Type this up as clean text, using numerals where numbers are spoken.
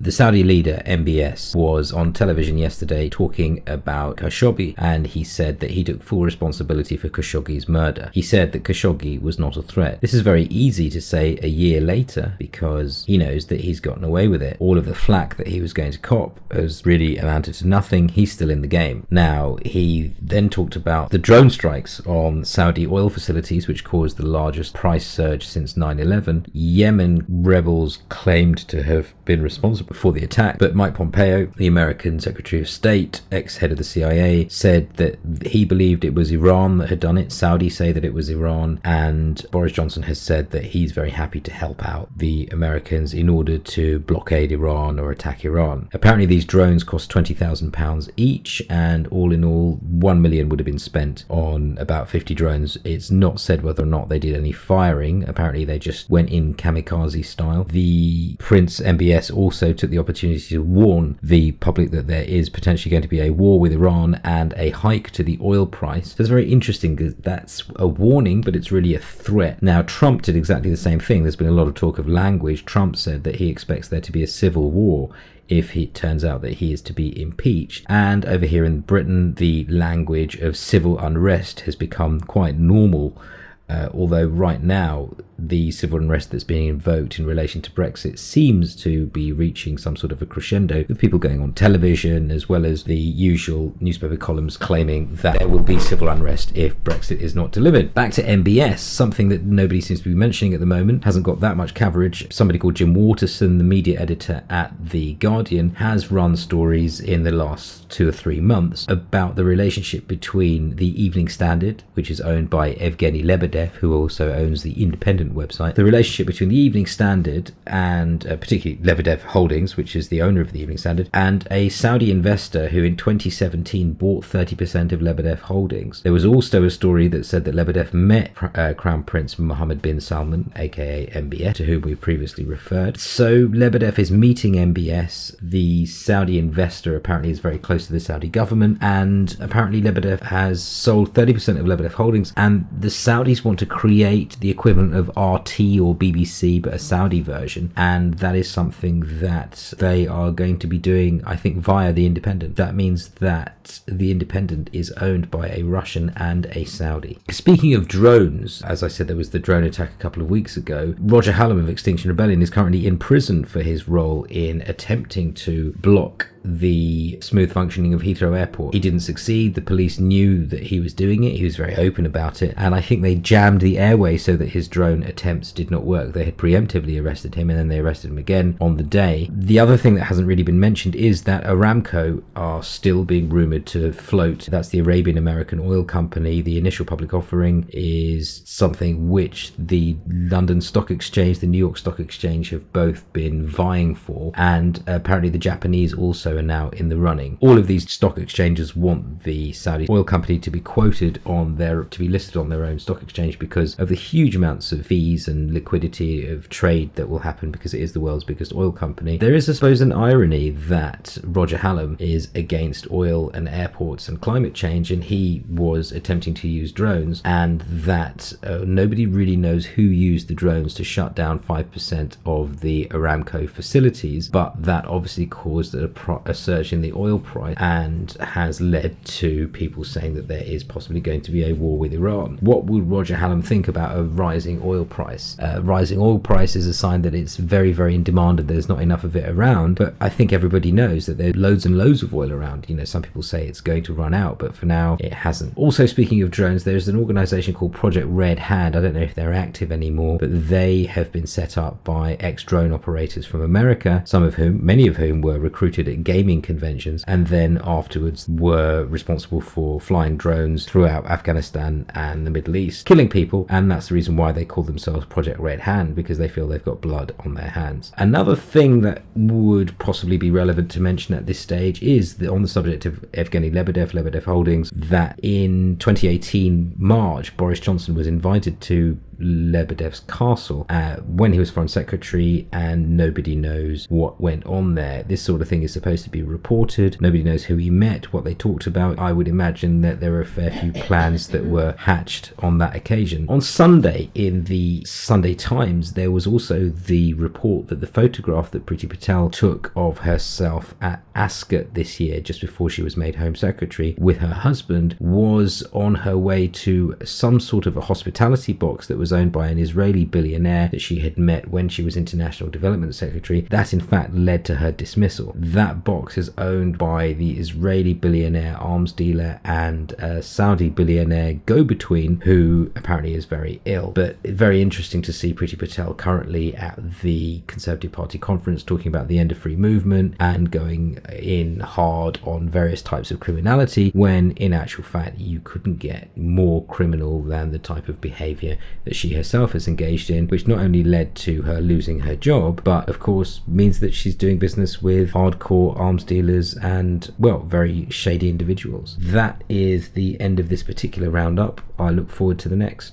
The Saudi leader MBS was on television yesterday talking about Khashoggi, and he said that he took full responsibility for Khashoggi's murder. He said that Khashoggi was not a threat. This is very easy to say a year later because he knows that he's gotten away with it. All of the flack that he was going to cop has really amounted to nothing. He's still in the game. Now, he then talked about the drone strikes on Saudi oil facilities, which caused the largest price surge since 9/11. Yemen rebels claimed to have been responsible for the attack, but Mike Pompeo, the American Secretary of State, ex-head of the CIA, said that he believed it was Iran that had done it. Saudi say that it was Iran, and Boris Johnson has said that he's very happy to help out the Americans in order to blockade Iran or attack Iran. Apparently these drones cost £20,000 each, and all in all $1 million would have been spent on about 50 drones. It's not said whether or not they did any firing. Apparently they just went in kamikaze style. The Prince MBS also took the opportunity to warn the public that there is potentially going to be a war with Iran and a hike to the oil price. So it's very interesting because that's a warning, but it's really a threat. Now, Trump did exactly the same thing. There's been a lot of talk of language. Trump said that he expects there to be a civil war if it turns out that he is to be impeached. And over here in Britain, the language of civil unrest has become quite normal. Although right now the civil unrest that's being invoked in relation to Brexit seems to be reaching some sort of a crescendo, with people going on television as well as the usual newspaper columns claiming that there will be civil unrest if Brexit is not delivered. Back to MBS, something that nobody seems to be mentioning at the moment, hasn't got that much coverage. Somebody called Jim Waterson, the media editor at The Guardian, has run stories in the last 2 or 3 months about the relationship between the Evening Standard, which is owned by Evgeny Lebedev, who also owns the Independent website. The relationship between the Evening Standard and particularly Lebedev Holdings, which is the owner of the Evening Standard, and a Saudi investor who in 2017 bought 30% of Lebedev Holdings. There was also a story that said that Lebedev met Crown Prince Mohammed bin Salman, aka MBS, to whom we previously referred. So Lebedev is meeting MBS. The Saudi investor apparently is very close to the Saudi government, and apparently Lebedev has sold 30% of Lebedev Holdings, and the Saudis want to create the equivalent of RT or BBC, but a Saudi version, and that is something that they are going to be doing, I think, via the Independent. That means that the Independent is owned by a Russian and a Saudi. Speaking of drones, as I said, there was the drone attack a couple of weeks ago. Roger Hallam of Extinction Rebellion is currently in prison for his role in attempting to block the smooth functioning of Heathrow Airport. He didn't succeed. The police knew that he was doing it. He was very open about it, and I think they jammed the airway so that his drone attempts did not work. They had preemptively arrested him, and then they arrested him again on the day. The other thing that hasn't really been mentioned is that Aramco are still being rumored to float. That's the Arabian American oil company. The initial public offering is something which the London Stock Exchange, the New York Stock Exchange have both been vying for, and apparently the Japanese also are now in the running. All of these stock exchanges want the Saudi oil company to be quoted on to be listed on their own stock exchange because of the huge amounts of fees and liquidity of trade that will happen because it is the world's biggest oil company. There is, I suppose, an irony that Roger Hallam is against oil and airports and climate change, and he was attempting to use drones, and that nobody really knows who used the drones to shut down 5% of the Aramco facilities, but that obviously caused a surge in the oil price and has led to people saying that there is possibly going to be a war with Iran. What would Roger Hallam think about a rising oil price? Rising oil price is a sign that it's very, very in demand and there's not enough of it around, but I think everybody knows that there's loads and loads of oil around. You know, some people say it's going to run out, but for now it hasn't. Also, speaking of drones, there's an organization called Project Red Hand. I don't know if they're active anymore, but they have been set up by ex-drone operators from America, many of whom were recruited at gaming conventions and then afterwards were responsible for flying drones throughout Afghanistan and the Middle East, killing people, and that's the reason why they call themselves Project Red Hand, because they feel they've got blood on their hands. Another thing that would possibly be relevant to mention at this stage is that on the subject of Evgeny Lebedev Holdings, that in 2018 March, Boris Johnson was invited to Lebedev's castle when he was foreign secretary, and nobody knows what went on there. This sort of thing is supposed to be reported. Nobody knows who he met, what they talked about. I would imagine that there are a fair few plans that were hatched on that occasion. On Sunday, in the Sunday Times, there was also the report that the photograph that Priti Patel took of herself at Ascot this year, just before she was made Home Secretary, with her husband, was on her way to some sort of a hospitality box that was owned by an Israeli billionaire that she had met when she was International Development Secretary. That in fact led to her dismissal. That box is owned by the Israeli billionaire arms dealer and Saudi billionaire go-between, who apparently is very ill. But very interesting to see Priti Patel currently at the Conservative Party conference talking about the end of free movement and going in hard on various types of criminality, when in actual fact you couldn't get more criminal than the type of behaviour that she herself has engaged in, which not only led to her losing her job, but of course means that she's doing business with hardcore arms dealers and, well, very shady individuals. That is the end of this particular roundup. I look forward to the next.